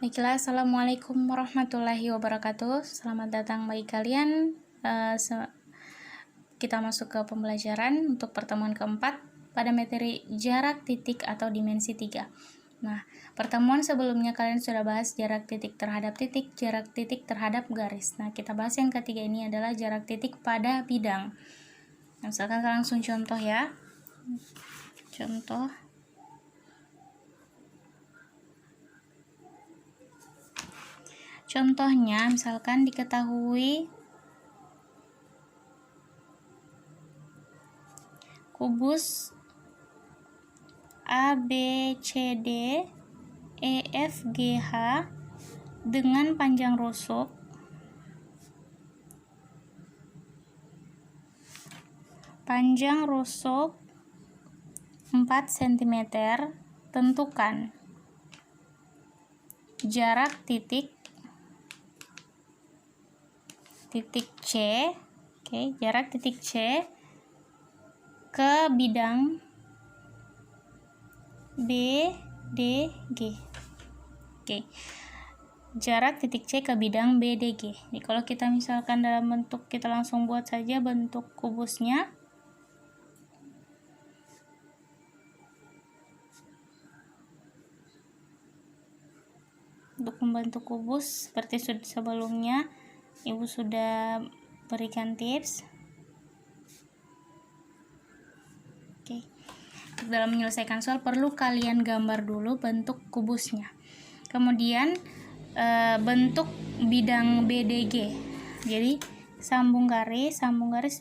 Baiklah, Assalamualaikum warahmatullahi wabarakatuh. Selamat datang bagi kalian. Kita masuk ke pembelajaran untuk pertemuan keempat pada materi jarak titik atau dimensi 3. Nah, pertemuan sebelumnya kalian sudah bahas jarak titik terhadap titik, jarak titik terhadap garis. Nah, kita bahas yang ketiga ini adalah jarak titik pada bidang. Nah, misalkan langsung contoh ya. Contoh. Contohnya, misalkan diketahui kubus ABCD EFGH dengan panjang rusuk panjang rusuk 4 cm. Tentukan jarak titik C, jarak titik C ke bidang BDG. Jarak titik C ke bidang BDG. Jadi kalau kita misalkan dalam bentuk, kita langsung buat saja bentuk kubusnya. Untuk membentuk kubus seperti sebelumnya, Ibu sudah berikan tips. Dalam menyelesaikan soal perlu kalian gambar dulu bentuk kubusnya. Kemudian bentuk bidang BDG. Jadi sambung garis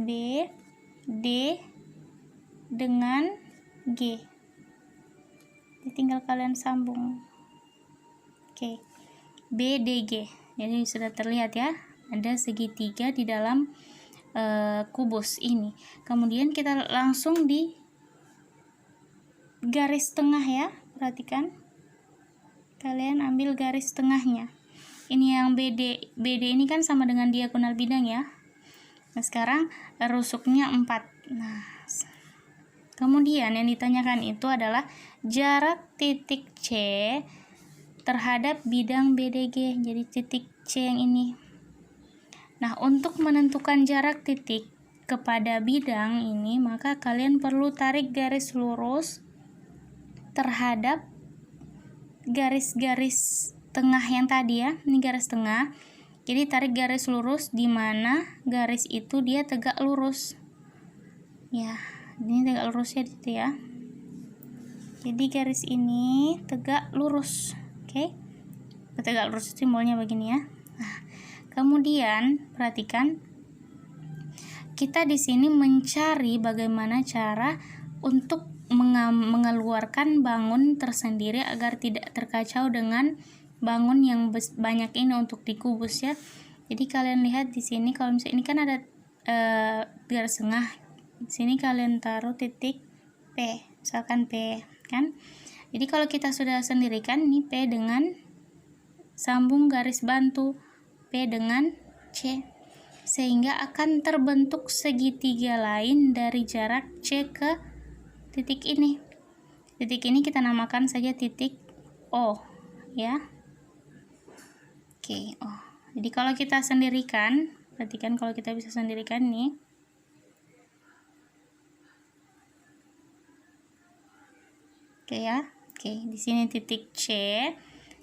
B D dengan G. Jadi tinggal kalian sambung. BDG. Jadi sudah terlihat ya, ada segitiga di dalam kubus ini. Kemudian kita langsung di garis tengah ya, perhatikan. Kalian ambil garis tengahnya. Ini yang BD ini kan sama dengan diagonal bidang ya. Nah, sekarang rusuknya 4. Nah, kemudian yang ditanyakan itu adalah jarak titik C terhadap bidang BDG. Jadi titik C yang ini. Nah, untuk menentukan jarak titik kepada bidang ini, maka kalian perlu tarik garis lurus terhadap garis-garis tengah yang tadi ya. Ini garis tengah. Jadi tarik garis lurus di mana garis itu dia tegak lurus. Ya, ini tegak lurusnya gitu ya. Jadi garis ini tegak lurus. Tegak lurus simbolnya begini ya. Nah, kemudian perhatikan, kita di sini mencari bagaimana cara untuk mengeluarkan bangun tersendiri agar tidak terkacau dengan bangun yang banyak ini untuk dikubus ya. Jadi kalian lihat di sini, kalau misalnya ini kan ada garis tengah, di sini kalian taruh titik P, misalkan P kan. Jadi kalau kita sudah sendirikan ini P dengan sambung garis bantu P dengan C, sehingga akan terbentuk segitiga lain dari jarak C ke titik ini. Titik ini kita namakan saja titik O ya. O. Jadi kalau kita sendirikan, perhatikan kalau kita bisa sendirikan nih. Di sini titik C,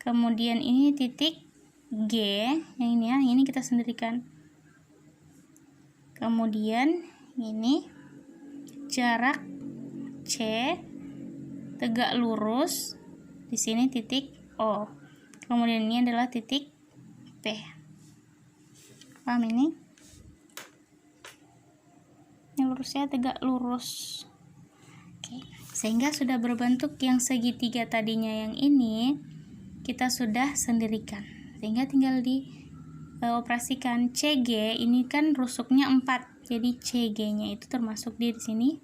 kemudian ini titik G, yang ini ya, ini kita sendirikan. Kemudian ini jarak C tegak lurus, di sini titik O. Kemudian ini adalah titik P. Paham ini? Ini lurusnya tegak lurus. Sehingga sudah berbentuk yang segitiga tadinya yang ini kita sudah sendirikan. Sehingga tinggal dioperasikan. CG ini kan rusuknya 4. Jadi CG-nya itu termasuk di sini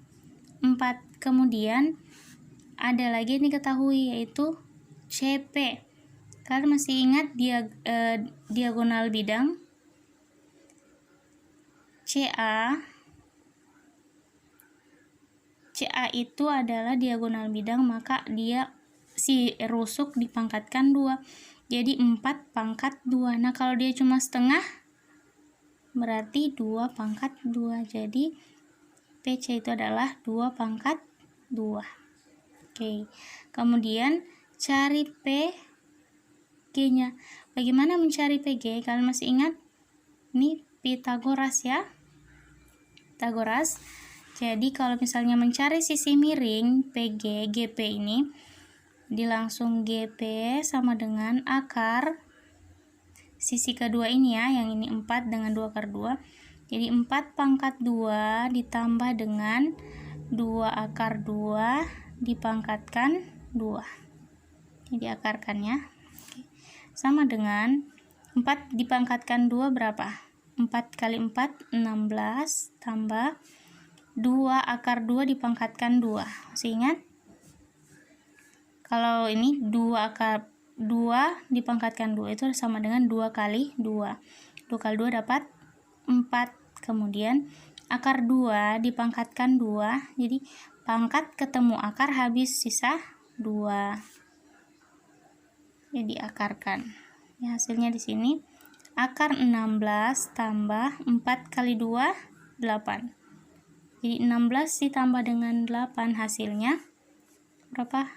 4. Kemudian ada lagi yang diketahui yaitu CP. Kalian masih ingat diagonal bidang CA itu adalah diagonal bidang, maka dia si rusuk dipangkatkan 2. jadi 4 pangkat 2. Nah, kalau dia cuma setengah, berarti 2 pangkat 2. Jadi, PC itu adalah 2 pangkat 2. Oke, kemudian cari PG-nya. Bagaimana mencari PG? Kalian masih ingat? Ini Pitagoras ya. Pitagoras. Jadi, kalau misalnya mencari sisi miring PG, GP ini, langsung GP sama dengan akar sisi kedua ini ya, yang ini 4 dengan 2 akar 2. Jadi 4 pangkat 2 ditambah dengan 2 akar 2 dipangkatkan 2. Jadi akarkan ya. Sama dengan 4 dipangkatkan 2 berapa? 4 kali 4 16 tambah 2 akar 2 dipangkatkan 2. Masih ingat? Kalau ini 2 akar 2 dipangkatkan 2 itu sama dengan 2 kali 2. 2 kali 2 dapat 4. Kemudian akar 2 dipangkatkan 2. Jadi pangkat ketemu akar habis sisa 2. Jadi akarkan. Ya, hasilnya di sini akar 16 tambah 4 kali 2 8. Jadi 16 ditambah dengan 8 hasilnya berapa?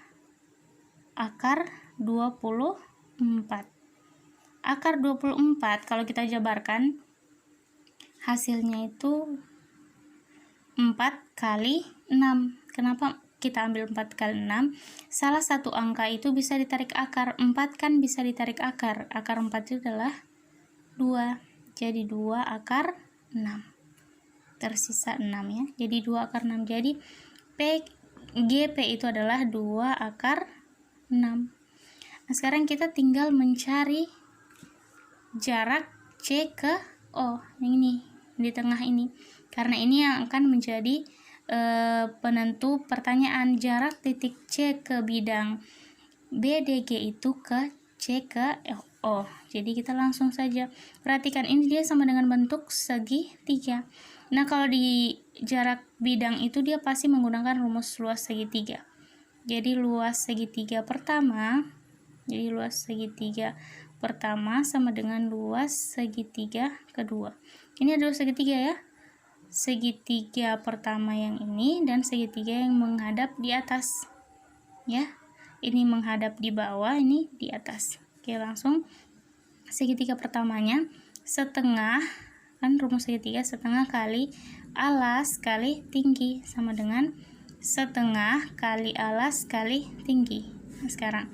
Akar 24. Akar 24 kalau kita jabarkan hasilnya itu 4 kali 6. Kenapa kita ambil 4 kali 6? Salah satu angka itu bisa ditarik akar. 4 kan bisa ditarik akar. Akar 4 itu adalah 2. Jadi 2 akar 6. Tersisa 6 ya. Jadi 2 akar 6. Jadi GP itu adalah 2 akar 6. Nah, sekarang kita tinggal mencari jarak C ke O. Yang ini, di tengah ini. Karena ini yang akan menjadi penentu pertanyaan. Jarak titik C ke bidang BDG itu ke C ke O. Jadi kita langsung saja perhatikan, ini dia sama dengan bentuk segitiga. Nah, kalau di jarak bidang itu dia pasti menggunakan rumus luas segitiga. Jadi luas segitiga pertama sama dengan luas segitiga kedua. Ini adalah segitiga ya. Segitiga pertama yang ini dan segitiga yang menghadap di atas. Ya. Ini menghadap di bawah, ini di atas. Oke, langsung segitiga pertamanya setengah, kan rumus segitiga setengah kali alas kali tinggi sama dengan setengah kali alas kali tinggi. Nah, sekarang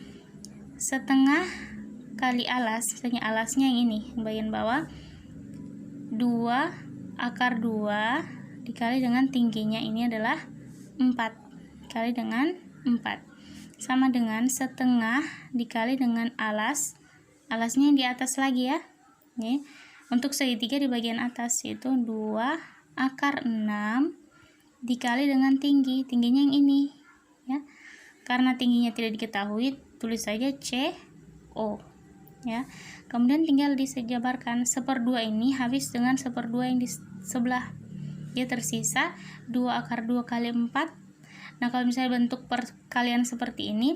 setengah kali alas, misalnya alasnya yang ini, bagian bawah 2 akar 2 dikali dengan tingginya ini adalah 4 kali dengan 4 sama dengan setengah dikali dengan alasnya yang di atas lagi ya. Oke. Untuk segitiga di bagian atas yaitu 2 akar 6 dikali dengan tingginya yang ini ya. Karena tingginya tidak diketahui, tulis saja CO ya. Kemudian tinggal disejabarkan, 1/2 ini habis dengan 1/2 yang di sebelah. Dia tersisa 2 akar 2 kali 4. Nah, kalau misalnya bentuk perkalian seperti ini,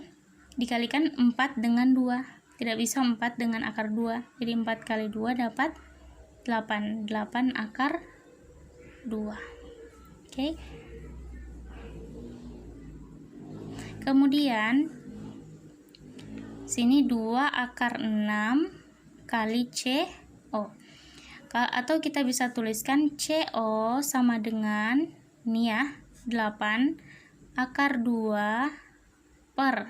dikalikan 4 dengan 2. Tidak bisa 4 dengan akar 2. Jadi 4 kali 2 dapat 8. 8 akar 2. Oke. Kemudian sini 2 akar 6 kali CO. Atau kita bisa tuliskan CO sama dengan ini ya, 8 akar 2 per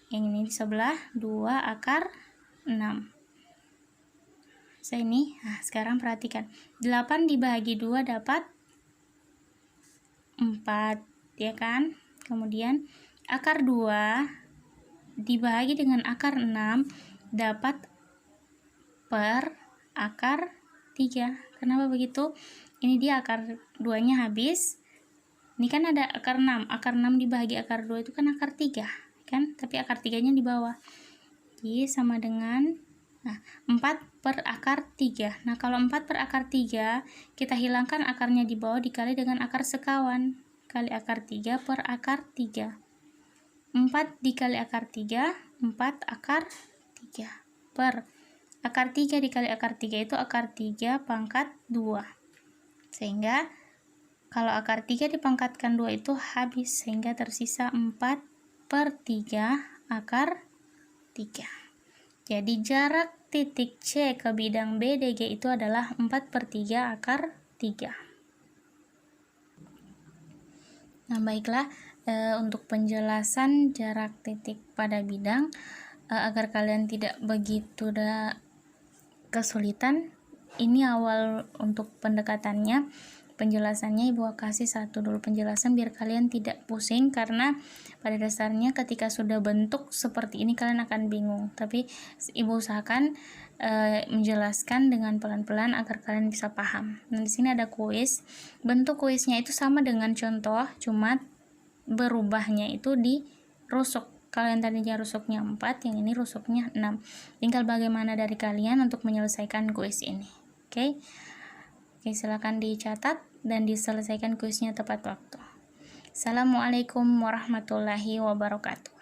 yang ini di sebelah 2 akar 6. Ini. Nah, sekarang perhatikan. 8 dibagi 2 dapat 4, ya kan? Kemudian akar 2 dibagi dengan akar 6 dapat per akar 3. Kenapa begitu? Ini dia akar 2-nya habis. Ini kan ada akar 6. Akar 6 dibagi akar 2 itu kan akar 3, kan? Tapi akar 3-nya di bawah. Jadi sama dengan 4 per akar 3. Nah, kalau 4 per akar 3, kita hilangkan akarnya di bawah dikali dengan akar sekawan. Kali akar 3 per akar 3. 4 dikali akar 3, 4 akar 3 per akar 3 dikali akar 3 itu akar 3 pangkat 2. Sehingga kalau akar 3 dipangkatkan 2 itu habis, sehingga tersisa 4/3 akar 3. Jadi jarak titik C ke bidang BDG itu adalah 4/3 akar 3. Nah, baiklah, untuk penjelasan jarak titik pada bidang, agar kalian tidak begitu kesulitan, ini awal untuk pendekatannya. Penjelasannya Ibu kasih satu dulu penjelasan biar kalian tidak pusing, karena pada dasarnya ketika sudah bentuk seperti ini kalian akan bingung. Tapi Ibu usahakan menjelaskan dengan pelan-pelan agar kalian bisa paham. Nah, di sini ada kuis. Bentuk kuisnya itu sama dengan contoh, cuma berubahnya itu di rusuk. Kalau yang tadinya rusuknya 4, yang ini rusuknya 6. Tinggal bagaimana dari kalian untuk menyelesaikan kuis ini. Oke, silakan dicatat dan diselesaikan kuisnya tepat waktu. Assalamualaikum warahmatullahi wabarakatuh.